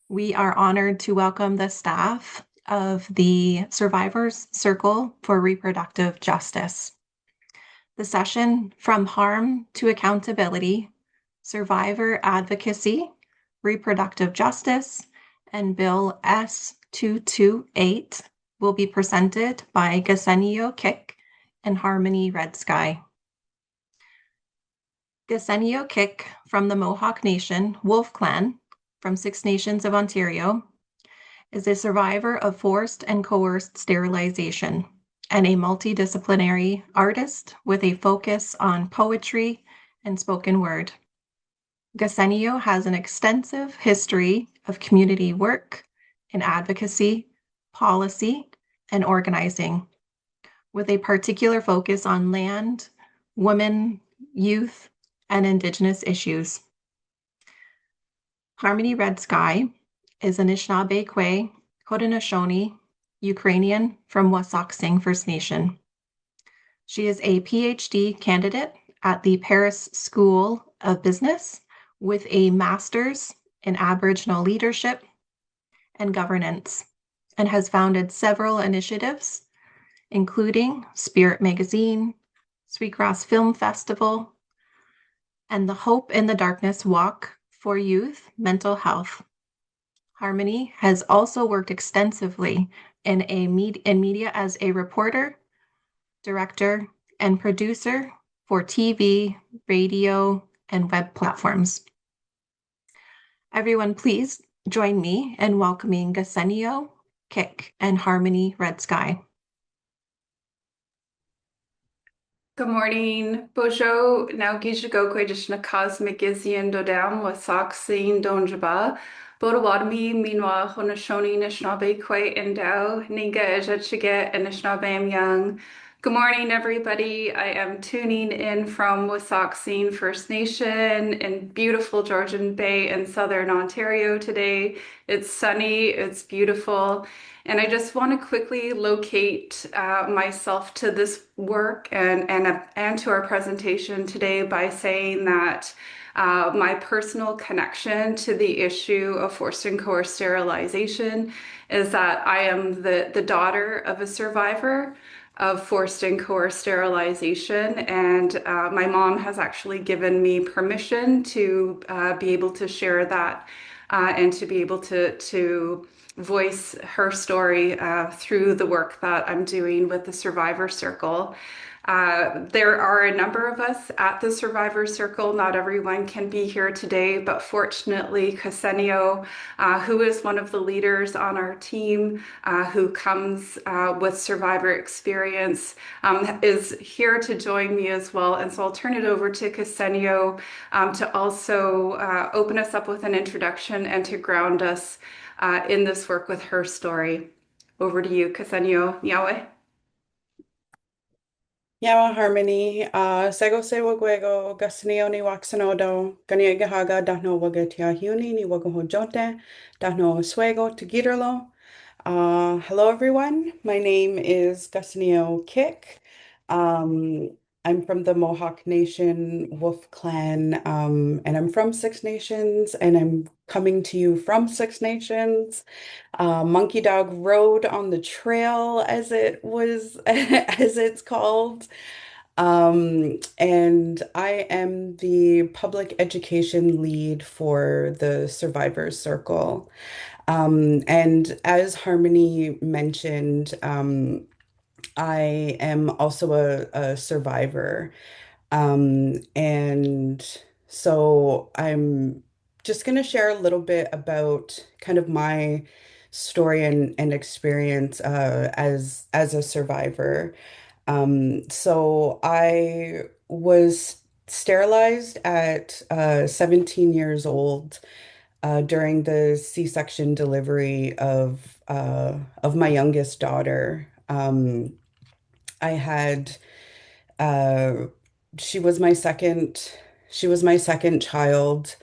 We are honored to welcome the staff of the Survivors Circle for Reproductive Justice. The session From Harm to Accountability, Survivor Advocacy, Reproductive Justice, and Bill S-228 will be presented by Kahsenniyo Kick and Harmony Redsky. Kahsenniyo Kick from the Mohawk Nation Wolf Clan from Six Nations of Ontario is a survivor of forced and coerced sterilization and a multidisciplinary artist with a focus on poetry and spoken word. Kahsenniyo has an extensive history of community work in advocacy, policy, and organizing, with a particular focus on land, women, youth, and Indigenous issues. Harmony Redsky is Anishinaabe, Haudenosaunee, Ukrainian from Wasauksing First Nation. She is a PhD candidate at the Paris School of Business with a master's in Aboriginal leadership and governance, and has founded several initiatives, including Spirit Magazine, Sweetgrass Film Festival, and the Hope in the Darkness Walk for Youth Mental Health. Harmony has also worked extensively in media as a reporter, director, and producer for TV, radio, and web platforms. Everyone, please join me in welcoming Kahsenniyo Kick and Harmony Redsky. Good morning. Bojo now Gijagokwe Dishna Cosmic Izian Dodam Wasaksin Donjaba. Bodawadami, meanwhile, Honashoni Nishnabe Kwe Endow, Ninga Ejachige and Nishnabam Young. Good morning, everybody. I am tuning in from Wasauksing First Nation in beautiful Georgian Bay in southern Ontario today. It's sunny, it's beautiful. And I just want to quickly locate myself to this work and to our presentation today by saying that my personal connection to the issue of forced and coerced sterilization is that I am the daughter of a survivor of forced and coerced sterilization. And my mom has actually given me permission to be able to share that and to be able to voice her story through the work that I'm doing with the Survivor Circle. There are a number of us at the Survivor Circle. Not everyone can be here today, but fortunately, Kahsenniyo, who is one of the leaders on our team, who comes with survivor experience, is here to join me as well. And so I'll turn it over to Kahsenniyo to also open us up with an introduction and to ground us in this work with her story. Over to you, Kahsenniyo. Nyawe. Yawa Harmony, Sego Sewa Guego, Gasnio ni Waxanodo, Ganiegahaga, Dahno Wagatia Huni, ni Wagahojote, Dahno Suego, Tagirlo. Hello everyone, my name is Kahsenniyo Kick. I'm from the Mohawk Nation Wolf Clan, and I'm from Six Nations, and I'm coming to you from Six Nations. Monkey Dog Road on the Trail, as it was, as it's called. And I am the public education lead for the Survivors Circle. And as Harmony mentioned, I am also a survivor. And so I'm just going to share a little bit about kind of my story and experience as a survivor. So I was sterilized at 17 years old during the C-section delivery of my youngest daughter. I had uh, she was my second she was my second child,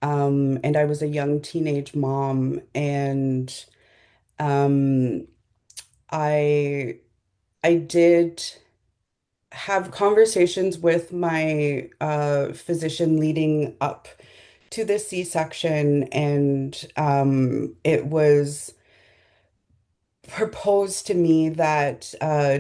and I was a young teenage mom, and um, I I did have conversations with my physician leading up to this C-section, and it was proposed to me that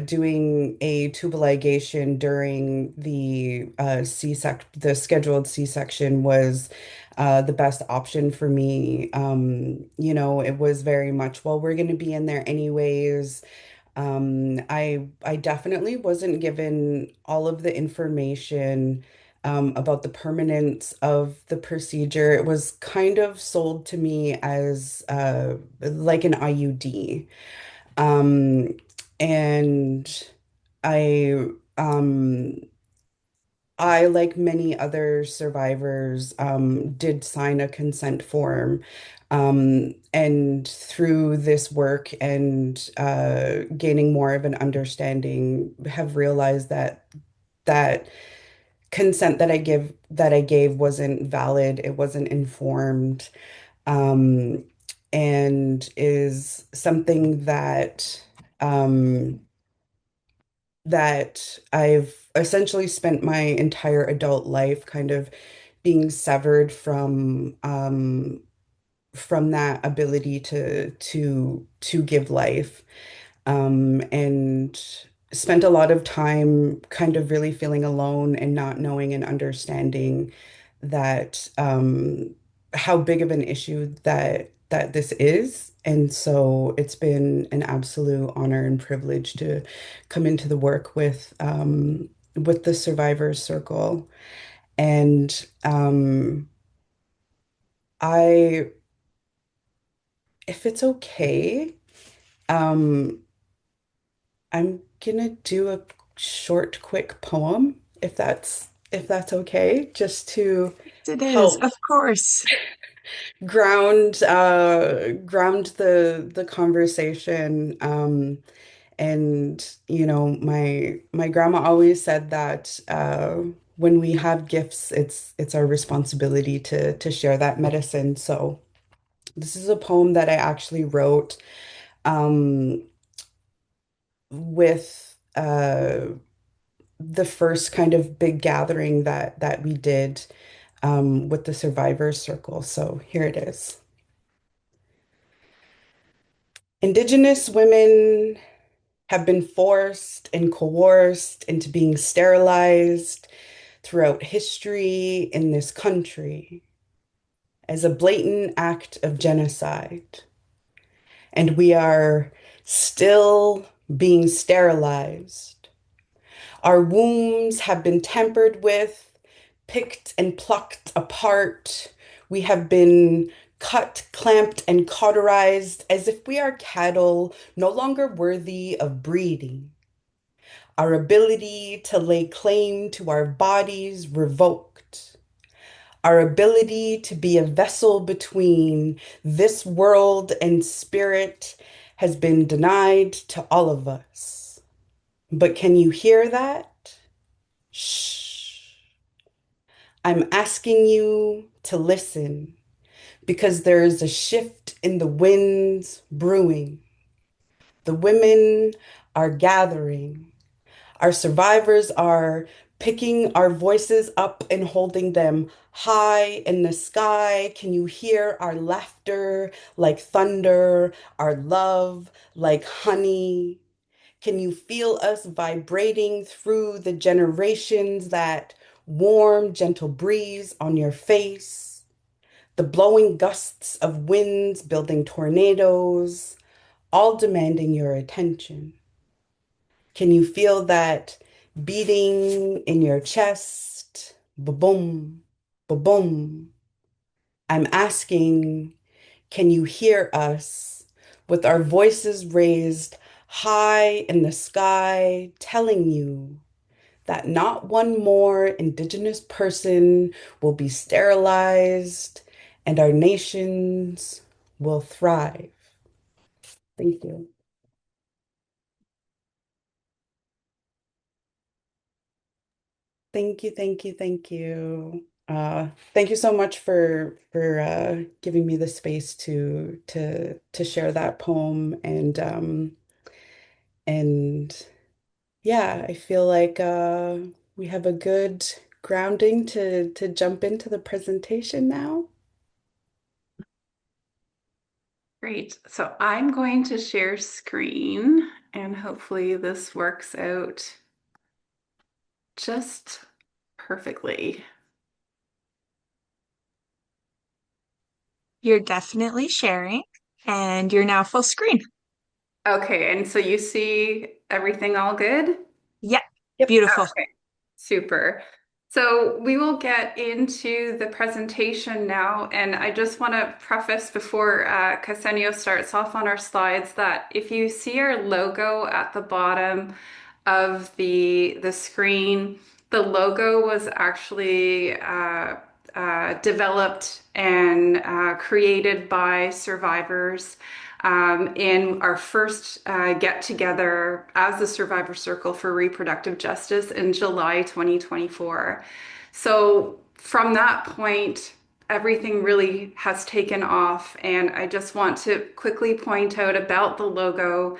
doing a tubal ligation during the the scheduled C-section was the best option for me. It was very much, well, we're going to be in there anyways. I definitely wasn't given all of the information about the permanence of the procedure. It was kind of sold to me as like an IUD. Um, and I, um, like many other survivors, did sign a consent form. And through this work and gaining more of an understanding, have realized that consent that I gave wasn't valid, it wasn't informed, um, and is something um, that I've essentially spent my entire adult life kind of being severed from that ability to give life, and spent a lot of time kind of really feeling alone and not knowing and understanding that how big of an issue that this is. And so it's been an absolute honor and privilege to come into the work with the Survivors Circle. And I, if it's okay, um, I'm gonna do a short, quick poem, if that's okay, just to It is, help of course. ground the conversation. And my grandma always said that when we have gifts, it's our responsibility to share that medicine. So this is a poem that I actually wrote um, with the first kind of big gathering that we did with the Survivors Circle. So here it is. Indigenous women have been forced and coerced into being sterilized throughout history in this country as a blatant act of genocide. And we are still being sterilized. Our wombs have been tampered with, picked and plucked apart. We have been cut, clamped, and cauterized as if we are cattle no longer worthy of breeding. Our ability to lay claim to our bodies revoked. Our ability to be a vessel between this world and spirit has been denied to all of us. But can you hear that? Shh. I'm asking you to listen because there is a shift in the winds brewing. The women are gathering. Our survivors are picking our voices up and holding them high in the sky. Can you hear our laughter like thunder, our love like honey? Can you feel us vibrating through the generations, that warm, gentle breeze on your face? The blowing gusts of winds building tornadoes, all demanding your attention. Can you feel that beating in your chest? Ba-boom, ba-boom. I'm asking, can you hear us with our voices raised high in the sky, telling you that not one more Indigenous person will be sterilized and our nations will thrive? Thank you. Thank you, thank you, thank you. Thank you so much for giving me the space to share that poem, and yeah, I feel like we have a good grounding to jump into the presentation now. Great. So I'm going to share screen and hopefully this works out just perfectly. You're definitely sharing, and you're now full screen. Okay, and so you see everything all good? Yep, Yep. beautiful. Okay, super. So we will get into the presentation now, and I just want to preface before Kahsenniyo starts off on our slides that if you see our logo at the bottom of the screen, the logo was actually developed and created by survivors in our first get together as the Survivor Circle for Reproductive Justice in July 2024. So from that point, everything really has taken off. And I just want to quickly point out about the logo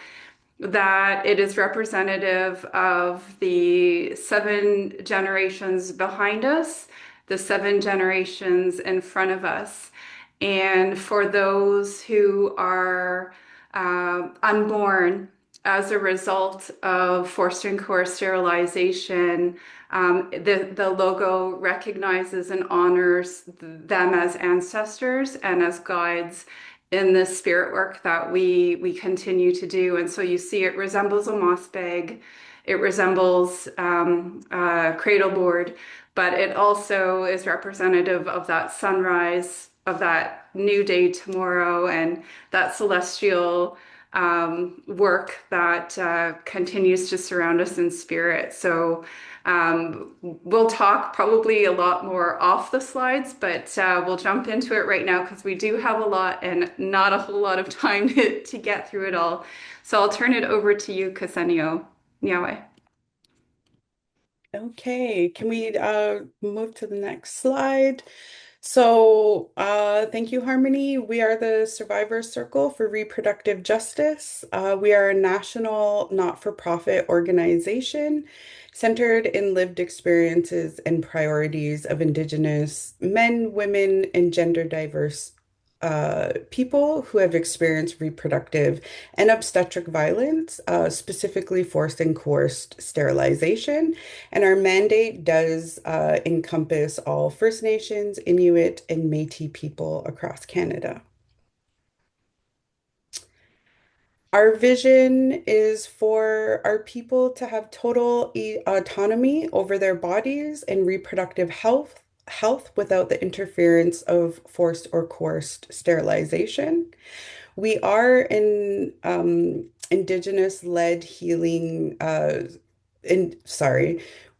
that it is representative of the 7 generations behind us, the 7 generations in front of us. And for those who are unborn as a result of forced and coerced sterilization, the logo recognizes and honors them as ancestors and as guides in the spirit work that we continue to do. And so you see it resembles a moss bag, it resembles a cradle board, but it also is representative of that sunrise, of that new day tomorrow, and that celestial work that continues to surround us in spirit. So we'll talk probably a lot more off the slides, but we'll jump into it right now because we do have a lot and not a whole lot of time to get through it all. So I'll turn it over to you, Kahsenniyo. Nyawe. Okay, can we move to the next slide? So, thank you, Harmony. We are the Survivor Circle for Reproductive Justice. We are a national not-for-profit organization centered in lived experiences and priorities of Indigenous men, women, and gender diverse people who have experienced reproductive and obstetric violence, specifically forced and coerced sterilization. And our mandate does encompass all First Nations, Inuit, and Métis people across Canada. Our vision is for our people to have total autonomy over their bodies and reproductive health without the interference of forced or coerced sterilization. We are an Indigenous-led healing,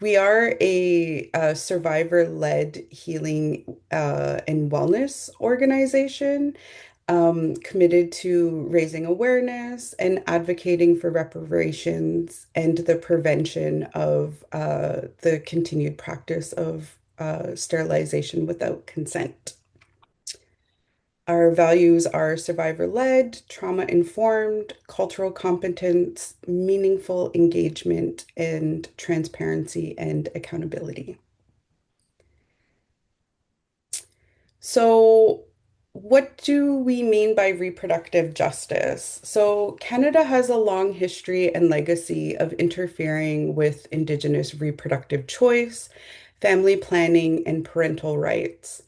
we are a survivor-led healing and wellness organization committed to raising awareness and advocating for reparations and the prevention of the continued practice of sterilization without consent. Our values are survivor-led, trauma-informed, cultural competence, meaningful engagement, and transparency and accountability. So, what do we mean by reproductive justice? So, Canada has a long history and legacy of interfering with Indigenous reproductive choice, family planning, and parental rights.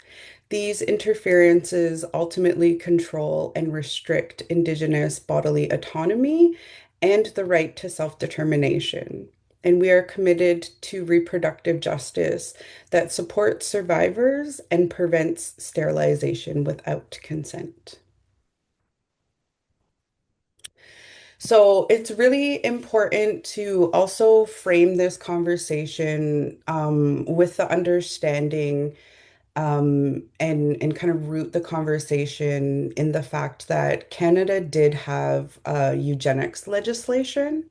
These interferences ultimately control and restrict Indigenous bodily autonomy and the right to self-determination. And we are committed to reproductive justice that supports survivors and prevents sterilization without consent. So it's really important to also frame this conversation with the understanding and kind of root the conversation in the fact that Canada did have eugenics legislation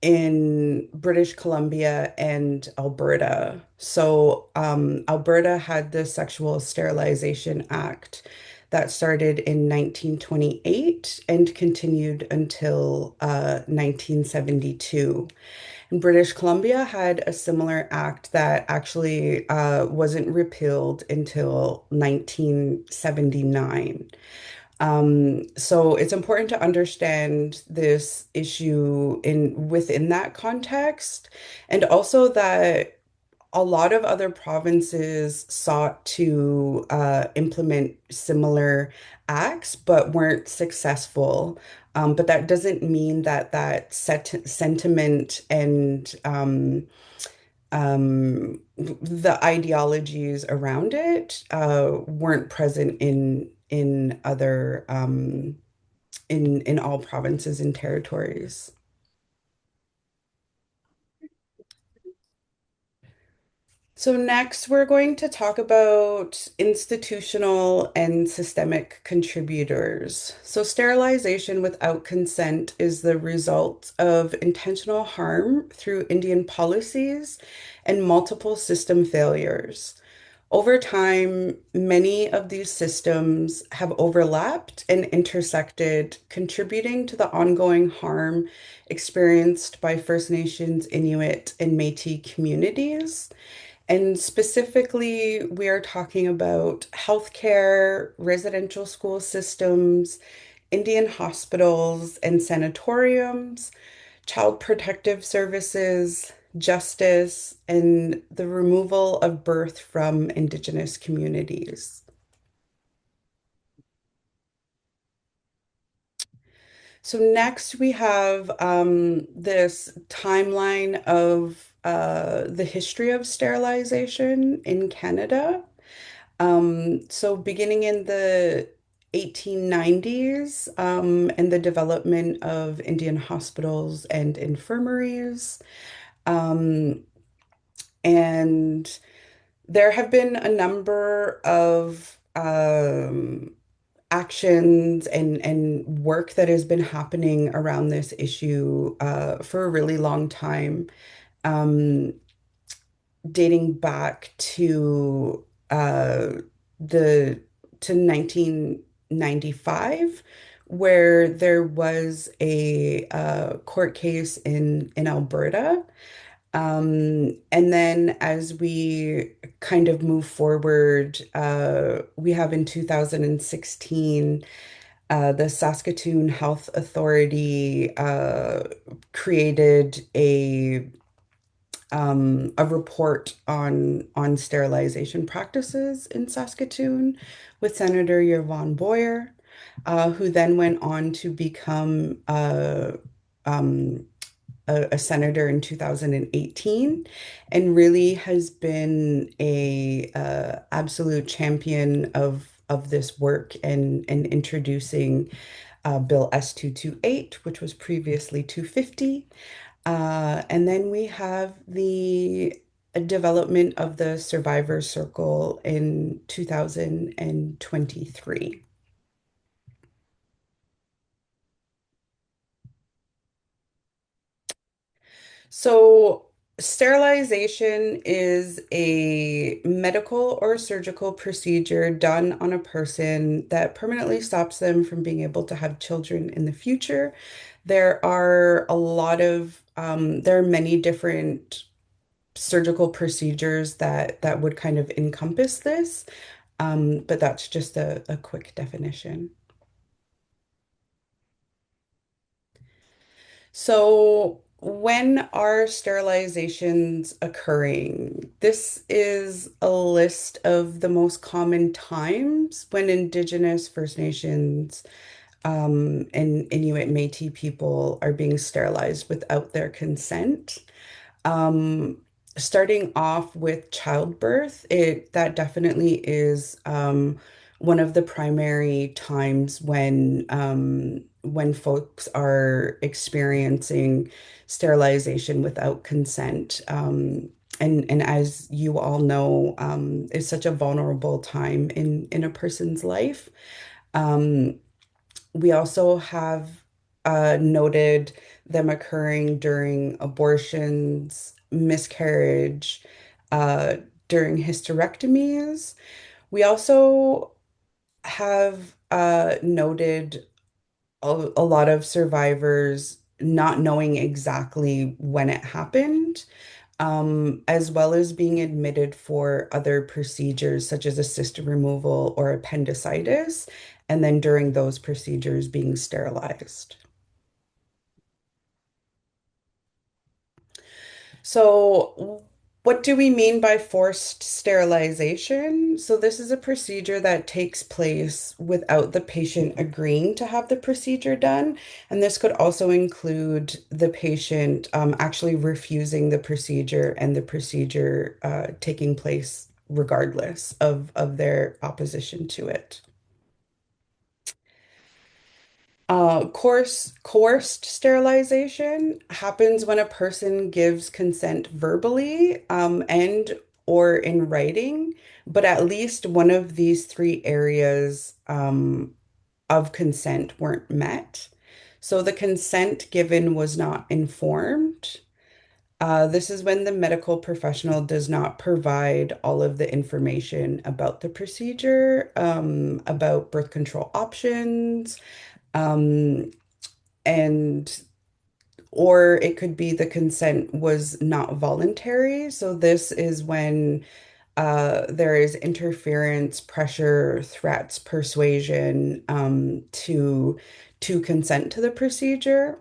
in British Columbia and Alberta. So Alberta had the Sexual Sterilization Act that started in 1928 and continued until 1972. And British Columbia had a similar act that actually wasn't repealed until 1979. So it's important to understand this issue in within that context, and also that a lot of other provinces sought to implement similar acts but weren't successful. But that doesn't mean that sentiment and the ideologies around it weren't present in other in all provinces and territories. So next, we're going to talk about institutional and systemic contributors. So sterilization without consent is the result of intentional harm through Indian policies and multiple system failures. Over time, many of these systems have overlapped and intersected, contributing to the ongoing harm experienced by First Nations, Inuit, and Métis communities. And specifically, we are talking about healthcare, residential school systems, Indian hospitals and sanatoriums, child protective services, justice, and the removal of birth from Indigenous communities. So next we have this timeline of the history of sterilization in Canada. So beginning in the 1890s, and the development of Indian hospitals and infirmaries. Um, and there have been a number of actions and work that has been happening around this issue for a really long time, um, dating back to the to 1995, where there was a court case in Alberta. And then as we kind of move forward, we have in 2016, the Saskatoon Health Authority created a report on sterilization practices in Saskatoon with Senator Yvonne Boyer, who then went on to become um, a senator in 2018, and really has been a absolute champion of this work and introducing Bill S-228, which was previously 250. And then we have the development of the Survivor Circle in 2023. So, sterilization is a medical or surgical procedure done on a person that permanently stops them from being able to have children in the future. There are many different surgical procedures that would kind of encompass this, but that's just a quick definition. So, when are sterilizations occurring? This is a list of the most common times when Indigenous First Nations and Inuit Métis people are being sterilized without their consent. Um, Starting off with childbirth, it that definitely is one of the primary times when folks are experiencing sterilization without consent. And as you all know, is such a vulnerable time in a person's life. Um, we also have noted them occurring during abortions, miscarriage, uh, during hysterectomies. We also have noted a lot of survivors not knowing exactly when it happened, as well as being admitted for other procedures such as a cyst removal or appendicitis, and then during those procedures being sterilized. So, what do we mean by forced sterilization? So, this is a procedure that takes place without the patient agreeing to have the procedure done. And this could also include the patient actually refusing the procedure and the procedure taking place regardless of their opposition to it. Coerced sterilization happens when a person gives consent verbally, and or in writing, but at least one of these three areas of consent weren't met. So the consent given was not informed. This is when the medical professional does not provide all of the information about the procedure, about birth control options, um, and or it could be the consent was not voluntary. So this is when there is interference, pressure, threats, persuasion to consent to the procedure.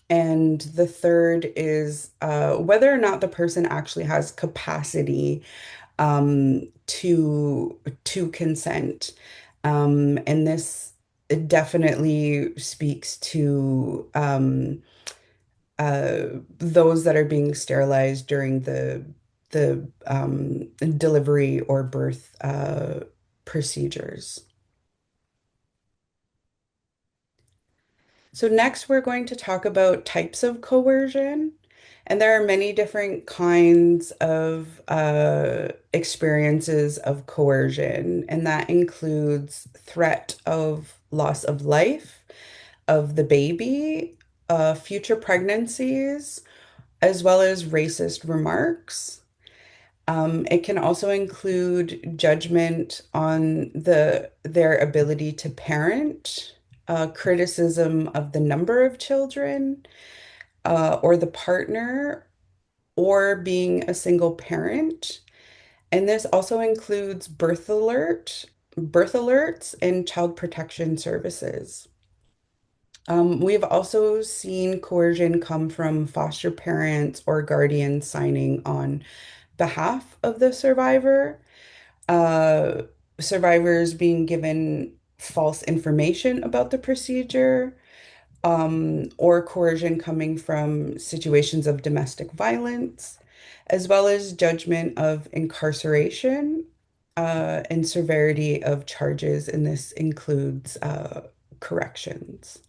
And the third is whether or not the person actually has capacity to consent. And this definitely speaks to those that are being sterilized during the delivery or birth procedures. So next, we're going to talk about types of coercion. And there are many different kinds of experiences of coercion, and that includes threat of loss of life, of the baby, future pregnancies, as well as racist remarks. It can also include judgment on their ability to parent, criticism of the number of children, or the partner, or being a single parent. And this also includes birth alerts, and child protection services. We've also seen coercion come from foster parents or guardians signing on behalf of the survivor, uh, survivors being given false information about the procedure, or coercion coming from situations of domestic violence, as well as judgment of incarceration, and severity of charges, and this includes corrections.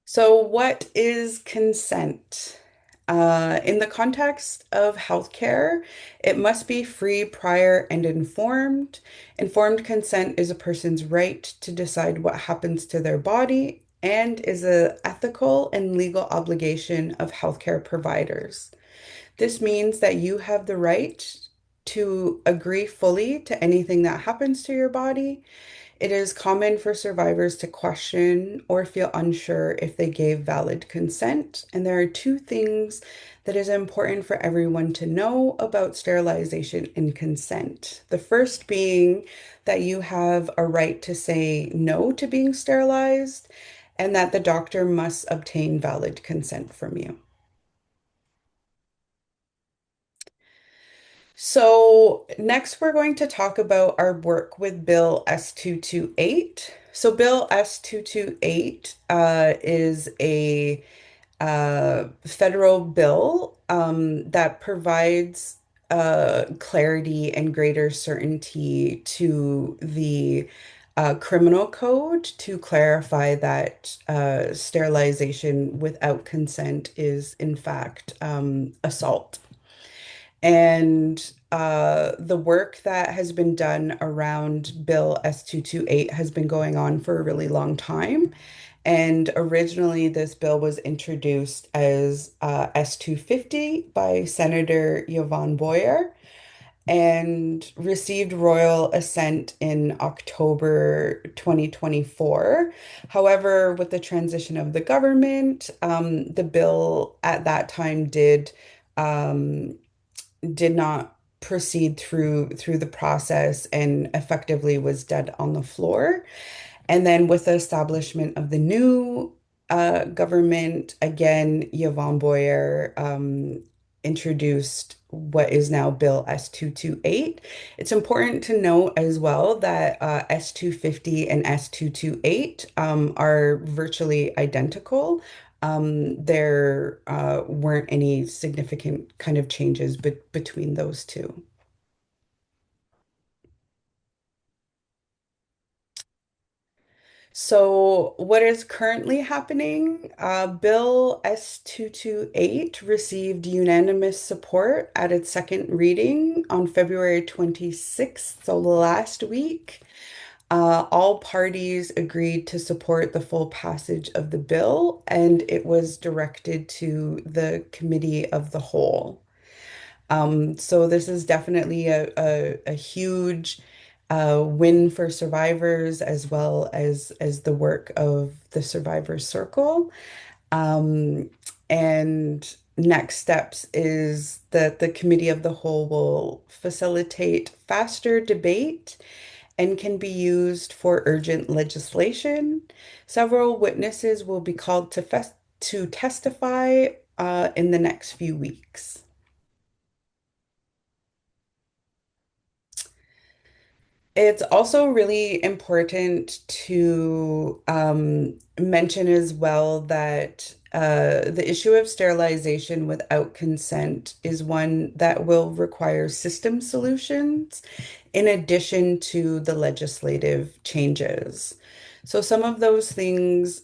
So, what is consent? In the context of healthcare, it must be free, prior, and informed. Informed consent is a person's right to decide what happens to their body and is an ethical and legal obligation of healthcare providers. This means that you have the right to agree fully to anything that happens to your body. It is common for survivors to question or feel unsure if they gave valid consent. And there are two things that is important for everyone to know about sterilization and consent. The first being that you have a right to say no to being sterilized, and that the doctor must obtain valid consent from you. So next we're going to talk about our work with Bill S-228. So Bill S-228 is a federal bill that provides clarity and greater certainty to the criminal code to clarify that sterilization without consent is in fact assault. And the work that has been done around Bill S-228 has been going on for a really long time. And originally, this bill was introduced as S-250 by Senator Yvonne Boyer. and received royal assent in October 2024. However, with the transition of the government, the bill at that time um, did not proceed through the process and effectively was dead on the floor. And then with the establishment of the new government, again, Yvonne Boyer introduced what is now Bill S-228. It's important to note as well that S-250 and S-228 are virtually identical. There weren't any significant kind of changes between those two. So, what is currently happening? Bill S-228 received unanimous support at its second reading on February 26th, so last week. All parties agreed to support the full passage of the bill, and it was directed to the Committee of the Whole. So this is definitely a huge win for survivors as well as the work of the Survivors Circle. Um, and next steps is that the Committee of the Whole will facilitate faster debate and can be used for urgent legislation. Several witnesses will be called to testify in the next few weeks. It's also really important to mention as well that the issue of sterilization without consent is one that will require system solutions in addition to the legislative changes. So, some of those things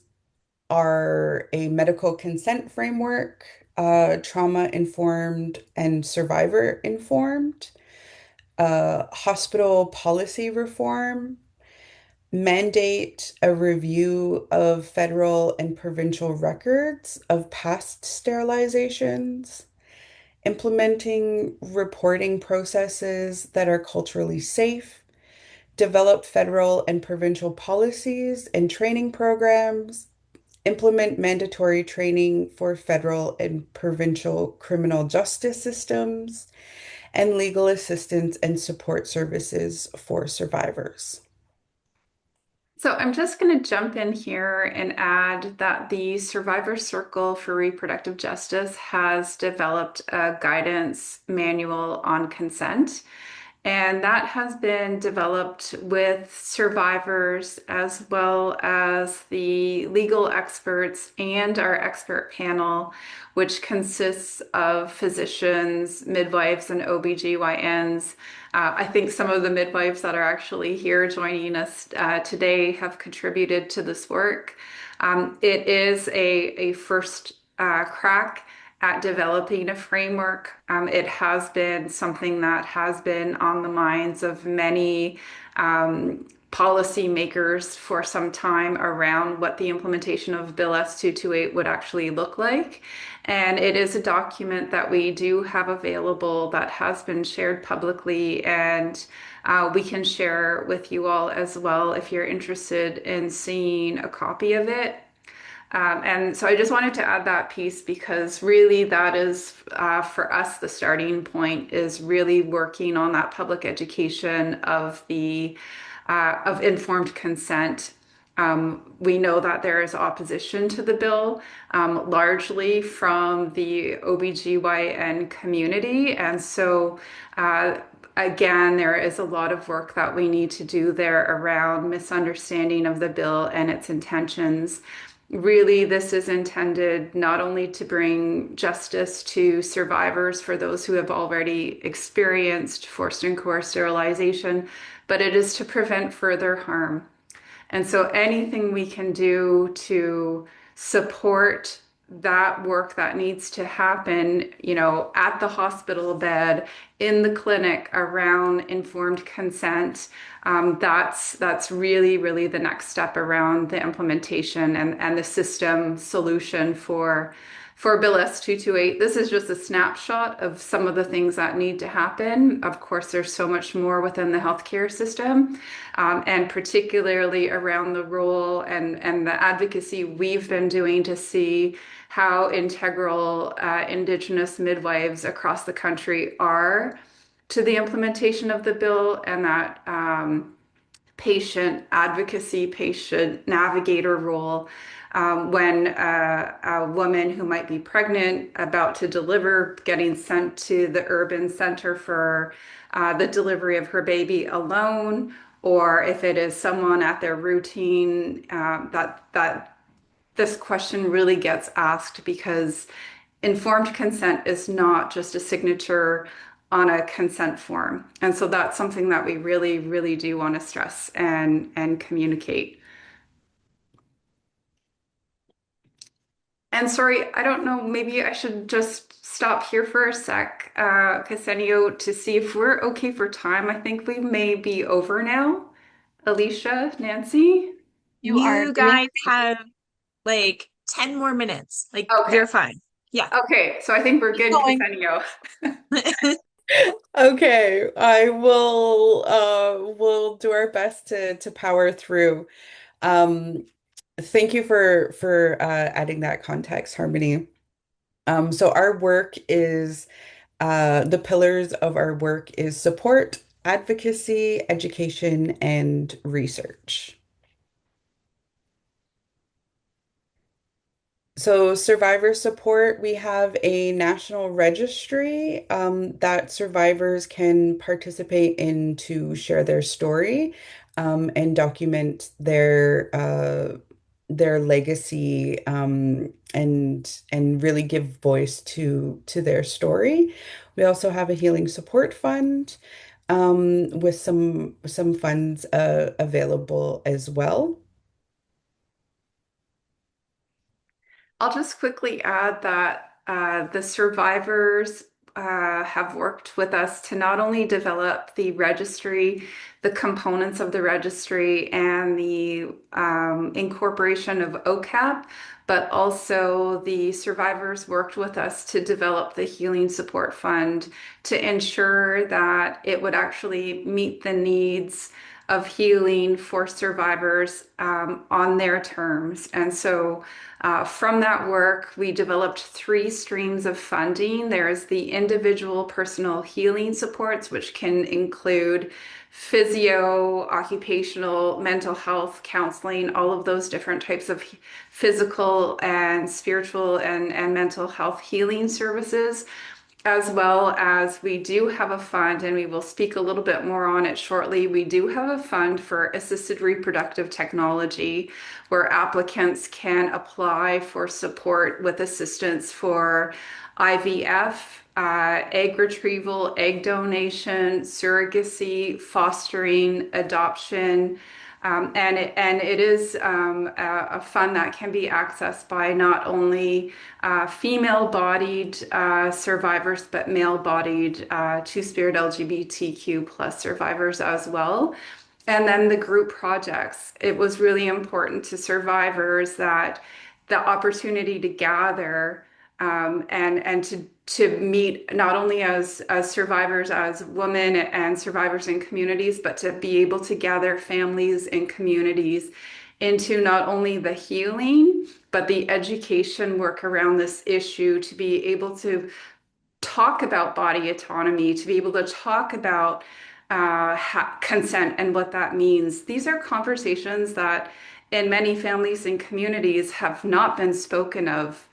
are a medical consent framework, trauma informed, and survivor informed, hospital policy reform, mandate a review of federal and provincial records of past sterilizations, implementing reporting processes that are culturally safe, develop federal and provincial policies and training programs, implement mandatory training for federal and provincial criminal justice systems, and legal assistance and support services for survivors. So I'm just going to jump in here and add that the Survivor Circle for Reproductive Justice has developed a guidance manual on consent. And that has been developed with survivors as well as the legal experts and our expert panel, which consists of physicians, midwives, and OBGYNs. I think some of the midwives that are actually here joining us today have contributed to this work. It is a first crack at developing a framework. It has been something that has been on the minds of many policy makers for some time around what the implementation of Bill S-228 would actually look like. And it is a document that we do have available that has been shared publicly, and we can share with you all as well if you're interested in seeing a copy of it. And so I just wanted to add that piece because really that is for us the starting point is really working on that public education of the of informed consent. We know that there is opposition to the bill, largely from the OBGYN community. And so again, there is a lot of work that we need to do there around misunderstanding of the bill and its intentions. Really, this is intended not only to bring justice to survivors for those who have already experienced forced and coerced sterilization, but it is to prevent further harm. And so anything we can do to support that work that needs to happen, you know, at the hospital bed, in the clinic around informed consent, that's really, really the next step around the implementation and the system solution for for Bill S-228. This is just a snapshot of some of the things that need to happen. Of course, there's so much more within the healthcare system, and particularly around the role and the advocacy we've been doing to see how integral Indigenous midwives across the country are to the implementation of the bill, and that patient advocacy, patient navigator role when a woman who might be pregnant, about to deliver, getting sent to the urban center for the delivery of her baby alone, or if it is someone at their routine, that this question really gets asked because informed consent is not just a signature on a consent form. And so that's something that we really, really do want to stress and communicate. And sorry, I don't know, maybe I should just stop here for a sec, Kahsenniyo, to see if we're okay for time. I think we may be over now. Alicia, Nancy? You are You doing guys have like 10 more minutes. Like, Okay. you're fine. Yeah. Okay, so I think we're keep good, going. Kahsenniyo. Okay, I will do our best to power through. Um, Thank you for adding that context, Harmony. So our work is the pillars of our work is support, advocacy, education, and research. So, survivor support, we have a national registry that survivors can participate in to share their story and document their legacy and really give voice to their story. We also have a healing support fund with some funds available as well. I'll just quickly add that the survivors have worked with us to not only develop the registry, the components of the registry, and the incorporation of OCAP, but also the survivors worked with us to develop the Healing Support Fund to ensure that it would actually meet the needs of healing for survivors on their terms. And so from that work, we developed three streams of funding. There's the individual personal healing supports, which can include physio, occupational, mental health, counseling, all of those different types of physical and spiritual and mental health healing services. As well as we do have a fund, and we will speak a little bit more on it shortly. We do have a fund for assisted reproductive technology where applicants can apply for support with assistance for IVF, egg retrieval, egg donation, surrogacy, fostering, adoption. And it is a fund that can be accessed by not only female-bodied survivors, but male-bodied Two-Spirit LGBTQ plus survivors as well. And then the group projects. It was really important to survivors that the opportunity to gather and to meet not only as survivors, as women and survivors in communities, but to be able to gather families and communities into not only the healing, but the education work around this issue, to be able to talk about body autonomy, to be able to talk about consent and what that means. These are conversations that in many families and communities have not been spoken of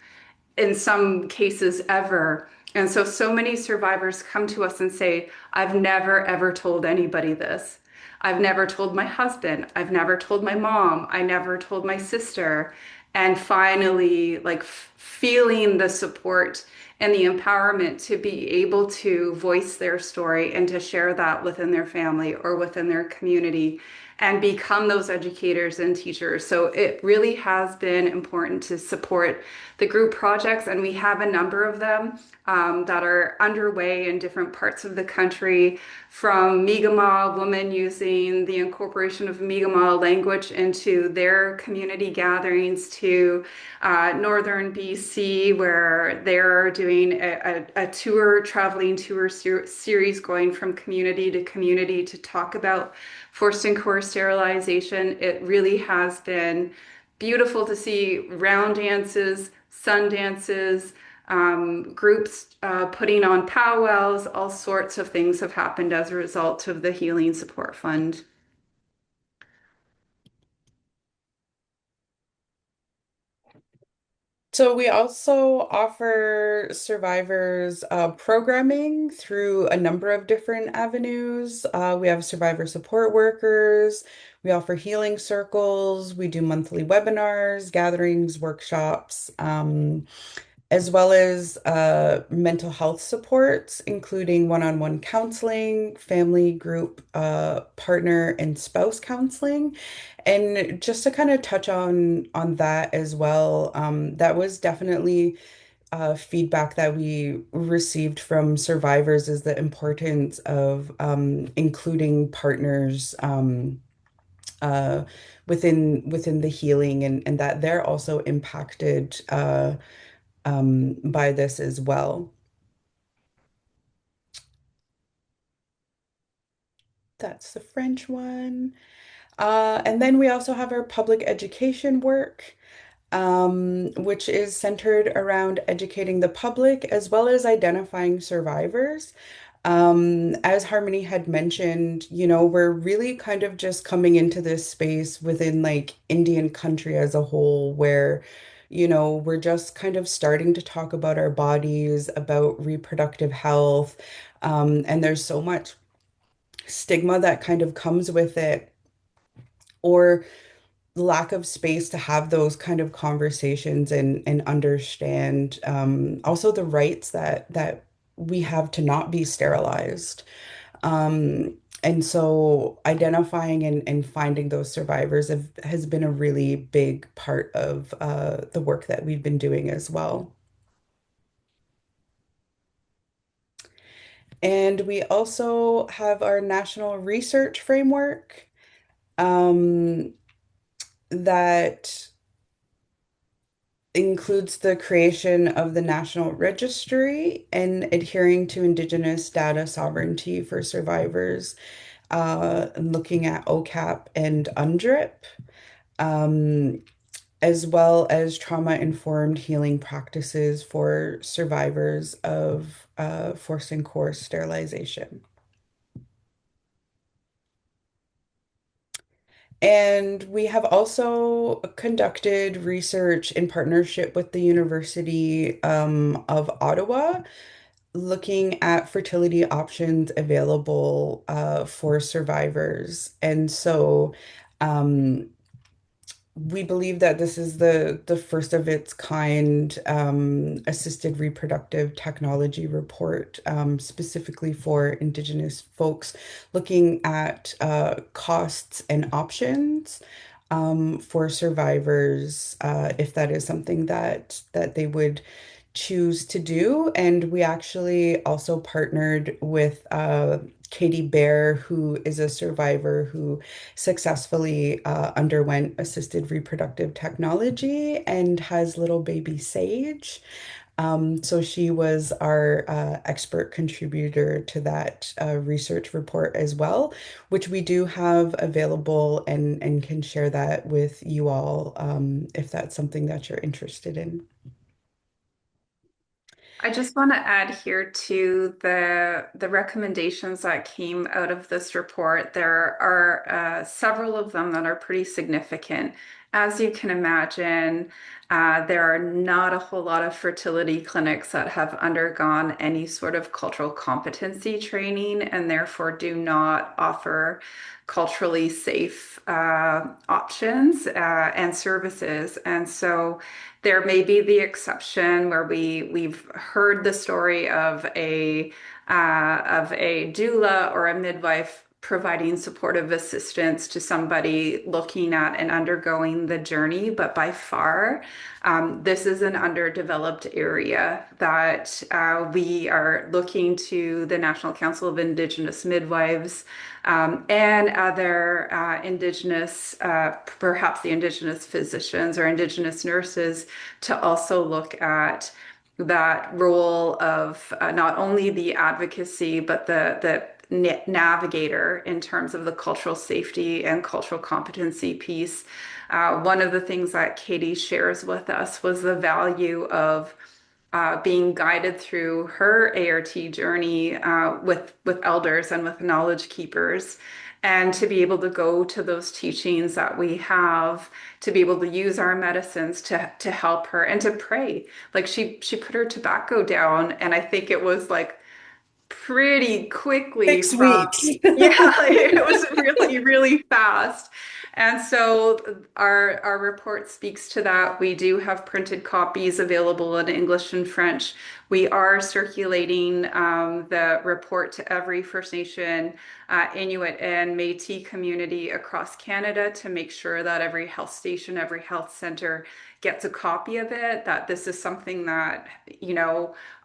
in some cases ever. And so, so many survivors come to us and say, I've never ever told anybody this. I've never told my husband. I've never told my mom. I never told my sister. And finally, like feeling the support and the empowerment to be able to voice their story and to share that within their family or within their community and become those educators and teachers. So it really has been important to support the group projects, and we have a number of them that are underway in different parts of the country, from Mi'kmaq women using the incorporation of Mi'kmaq language into their community gatherings to Northern BC DC, where they're doing a tour, traveling tour series going from community to community to talk about forced and coerced sterilization. It really has been beautiful to see round dances, sun dances, groups putting on powwows. All sorts of things have happened as a result of the Healing Support Fund. So we also offer survivors programming through a number of different avenues. We have survivor support workers. We offer healing circles. We do monthly webinars, gatherings, workshops. As well as mental health supports, including one-on-one counseling, family group, partner and spouse counseling. And just to kind of touch on that as well, that was definitely feedback that we received from survivors is the importance of including partners uh, within the healing and that they're also impacted by this as well. That's the French one. And then we also have our public education work, which is centered around educating the public as well as identifying survivors. As Harmony had mentioned, we're really kind of just coming into this space within like Indian country as a whole, where, we're just kind of starting to talk about our bodies, about reproductive health. And there's so much stigma that kind of comes with it, or lack of space to have those kind of conversations and understand also the rights that we have to not be sterilized. And so identifying and finding those survivors has been a really big part of the work that we've been doing as well. And we also have our national research framework um, that includes the creation of the National Registry and adhering to Indigenous data sovereignty for survivors, and looking at OCAP and UNDRIP, um, as well as trauma-informed healing practices for survivors of forced and coerced sterilization. And we have also conducted research in partnership with the University of Ottawa, looking at fertility options available for survivors. And so we believe that this is the first of its kind assisted reproductive technology report specifically for Indigenous folks, looking at costs and options for survivors if that is something that they would choose to do. And we actually also partnered with Katie Bear, who is a survivor who successfully underwent assisted reproductive technology and has little baby Sage. So she was our expert contributor to that research report as well, which we do have available and can share that with you all if that's something that you're interested in. I just want to add here to the recommendations that came out of this report. There are several of them that are pretty significant. As you can imagine, there are not a whole lot of fertility clinics that have undergone any sort of cultural competency training and therefore do not offer culturally safe options and services. And so there may be the exception where we've heard the story of a doula or a midwife providing supportive assistance to somebody looking at and undergoing the journey. But by far, this is an underdeveloped area that we are looking to the National Council of Indigenous Midwives and other Indigenous, perhaps the Indigenous physicians or Indigenous nurses, to also look at that role of not only the advocacy, but the navigator in terms of the cultural safety and cultural competency piece. One of the things that Katie shares with us was the value of being guided through her ART journey with elders and with knowledge keepers, and to be able to go to those teachings that we have, to be able to use our medicines to help her and to pray. Like she put her tobacco down, and I think it was like pretty quickly 6 weeks. yeah, it was really, really fast. And so our report speaks to that. We do have printed copies available in English and French. We are circulating the report to every First Nation, Inuit, and Métis community across Canada to make sure that every health station, every health center gets a copy of it, that this is something that,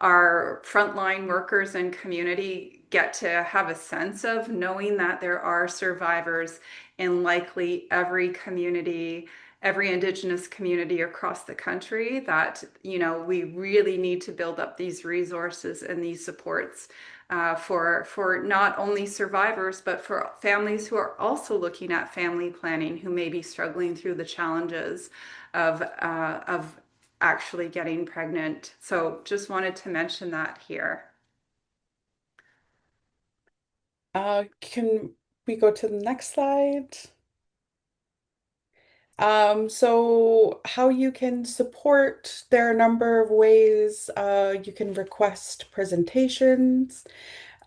our frontline workers and community get to have a sense of, knowing that there are survivors in likely every community, every Indigenous community across the country, that, we really need to build up these resources and these supports for not only survivors, but for families who are also looking at family planning, who may be struggling through the challenges of actually getting pregnant. So just wanted to mention that here. Can we go to the next slide? So how you can support, there are a number of ways. You can request presentations,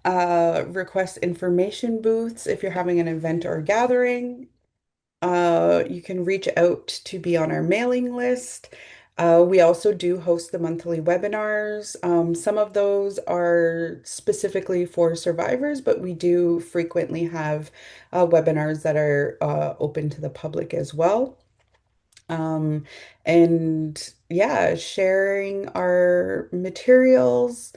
request information booths if you're having an event or a gathering. You can reach out to be on our mailing list. We also do host the monthly webinars. Some of those are specifically for survivors, but we do frequently have webinars that are open to the public as well. And yeah, sharing our materials,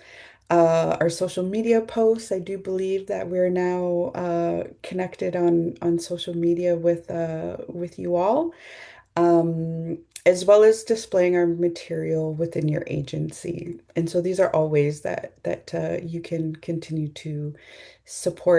our social media posts. I do believe that we're now connected on social media with you all, as well as displaying our material within your agency. And so these are all ways that you can continue to support